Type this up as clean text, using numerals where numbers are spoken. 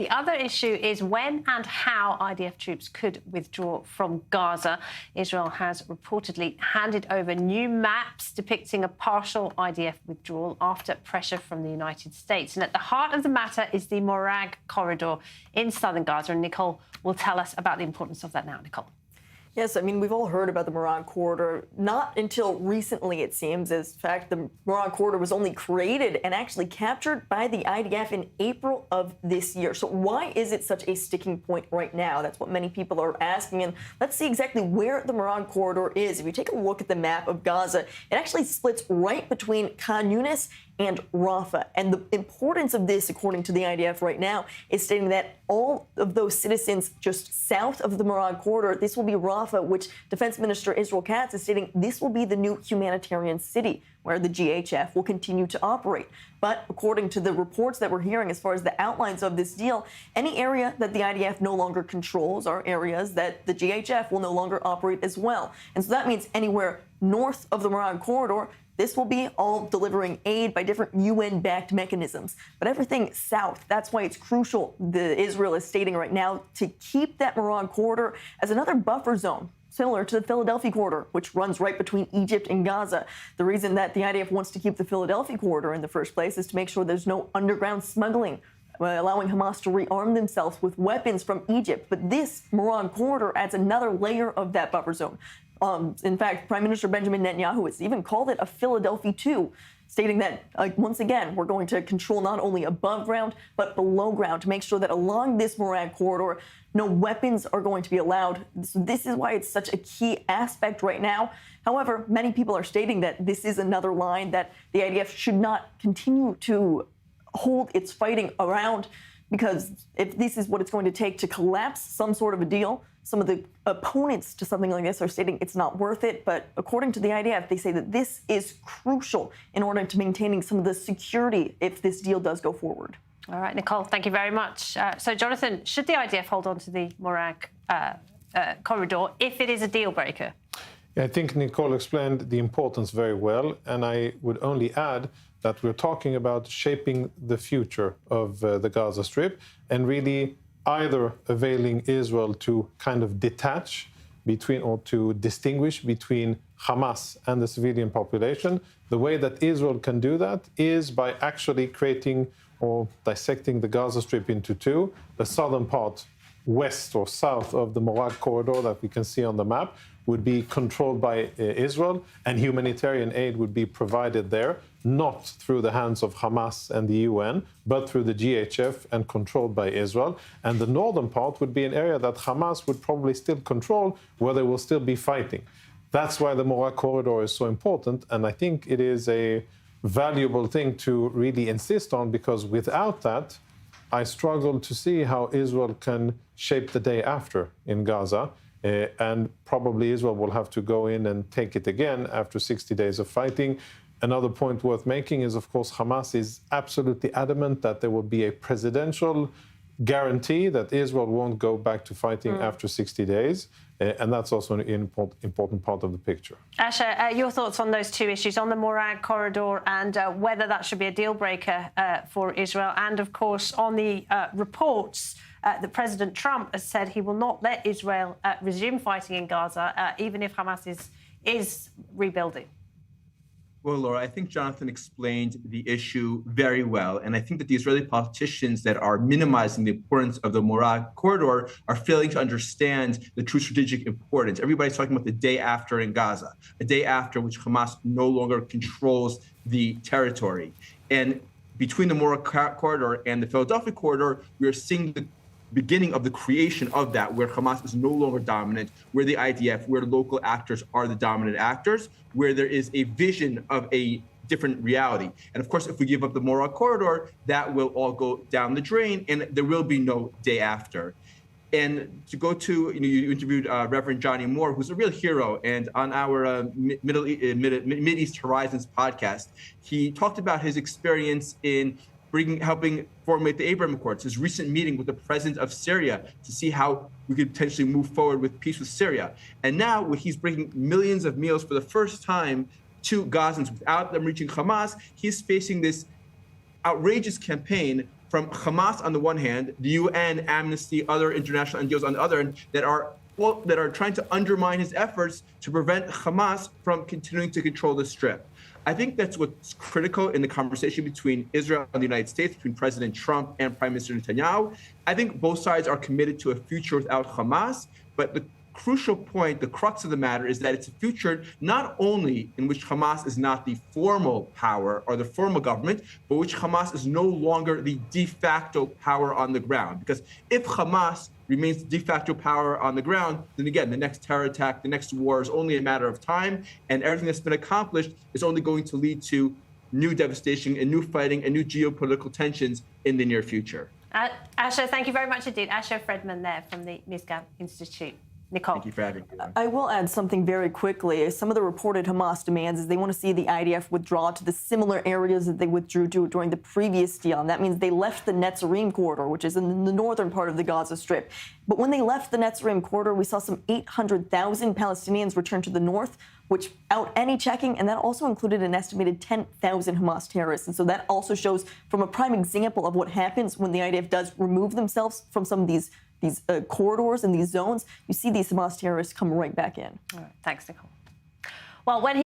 The other issue is when and how IDF troops could withdraw from Gaza. Israel has reportedly handed over new maps depicting a partial IDF withdrawal after pressure from the United States. And at the heart of the matter is the Morag Corridor in southern Gaza. And Nicole will tell us about the importance of that now. Nicole. Yes, I mean, we've all heard about the Morag Corridor, not until recently, it seems. In fact, the Morag Corridor was only created and actually captured by the IDF in April of this year. So why is it such a sticking point right now? That's what many people are asking. And let's see exactly where the Morag Corridor is. If you take a look at the map of Gaza, it actually splits right between Khan Yunis and Rafah. And the importance of this, according to the IDF right now, is stating that all of those citizens just south of the Morag Corridor, this will be Rafah, which Defense Minister Israel Katz is stating this will be the new humanitarian city where the GHF will continue to operate. But according to the reports that we're hearing as far as the outlines of this deal, any area that the IDF no longer controls are areas that the GHF will no longer operate as well. And so that means anywhere north of the Morag Corridor, this will be all delivering aid by different UN-backed mechanisms. But everything south, that's why it's crucial, Israel is stating right now, to keep that Morag Corridor as another buffer zone, similar to the Philadelphia Corridor, which runs right between Egypt and Gaza. The reason that the IDF wants to keep the Philadelphia Corridor in the first place is to make sure there's no underground smuggling, allowing Hamas to rearm themselves with weapons from Egypt. But this Morag Corridor adds another layer of that buffer zone. In fact, Prime Minister Benjamin Netanyahu has even called it a Philadelphia 2, stating that, once again, we're going to control not only above ground, but below ground to make sure that along this Morag Corridor, no weapons are going to be allowed. This is why it's such a key aspect right now. However, many people are stating that this is another line that the IDF should not continue to hold its fighting around, because if this is what it's going to take to collapse some sort of a deal, some of the opponents to something like this are stating it's not worth it. But according to the IDF, they say that this is crucial in order to maintaining some of the security if this deal does go forward. All right, Nicole, thank you very much. So, Jonathan, should the IDF hold on to the Morag corridor if it is a deal breaker? Yeah, I think Nicole explained the importance very well. And I would only add that we're talking about shaping the future of the Gaza Strip and really either availing Israel to kind of detach between or to distinguish between Hamas and the civilian population. The way that Israel can do that is by actually creating or dissecting the Gaza Strip into two. The southern part, west or south of the Morag Corridor that we can see on the map, would be controlled by Israel, and humanitarian aid would be provided there, not through the hands of Hamas and the UN, but through the GHF and controlled by Israel. And the northern part would be an area that Hamas would probably still control, where they will still be fighting. That's why the Morag Corridor is so important, and I think it is a valuable thing to really insist on, because without that, I struggle to see how Israel can shape the day after in Gaza. And probably Israel will have to go in and take it again after 60 days of fighting. Another point worth making is, of course, Hamas is absolutely adamant that there will be a presidential guarantee that Israel won't go back to fighting after 60 days. And that's also an important part of the picture. Asha, your thoughts on those two issues, on the Morag Corridor and whether that should be a deal breaker for Israel, and, of course, on the reports that President Trump has said he will not let Israel resume fighting in Gaza, even if Hamas is rebuilding. Well, Laura, I think Jonathan explained the issue very well. And I think that the Israeli politicians that are minimizing the importance of the Morag Corridor are failing to understand the true strategic importance. Everybody's talking about the day after in Gaza, a day after which Hamas no longer controls the territory. And between the Morag Corridor and the Philadelphia Corridor, we are seeing the beginning of the creation of that, where Hamas is no longer dominant, where the IDF, where local actors are the dominant actors, where there is a vision of a different reality. And of course, if we give up the Morag Corridor, that will all go down the drain, and there will be no day after. And to go to, you interviewed Reverend Johnny Moore, who's a real hero. And on our Mideast Horizons podcast, he talked about his experience in helping formulate the Abraham Accords, his recent meeting with the president of Syria to see how we could potentially move forward with peace with Syria. And now when he's bringing millions of meals for the first time to Gazans without them reaching Hamas, he's facing this outrageous campaign from Hamas on the one hand, the UN, Amnesty, other international NGOs on the other end that are trying to undermine his efforts to prevent Hamas from continuing to control the Strip. I think that's what's critical in the conversation between Israel and the United States, between President Trump and Prime Minister Netanyahu. I think both sides are committed to a future without Hamas, but the crucial point, the crux of the matter, is that it's a future not only in which Hamas is not the formal power or the formal government, but which Hamas is no longer the de facto power on the ground. Because if Hamas remains de facto power on the ground, then again, the next terror attack, the next war is only a matter of time, and everything that's been accomplished is only going to lead to new devastation and new fighting and new geopolitical tensions in the near future. Asher, thank you very much indeed. Asher Fredman there from the Misgav Institute. Nicole. Thank you for having me. I will add something very quickly. Some of the reported Hamas demands is they want to see the IDF withdraw to the similar areas that they withdrew to during the previous deal. And that means they left the Netzarim corridor, which is in the northern part of the Gaza Strip. But when they left the Netzarim corridor, we saw some 800,000 Palestinians return to the north, which without any checking, and that also included an estimated 10,000 Hamas terrorists. And so that also shows from a prime example of what happens when the IDF does remove themselves from some of these corridors and these zones. You see these Hamas terrorists come right back in. All right, thanks, Nicole. Well, when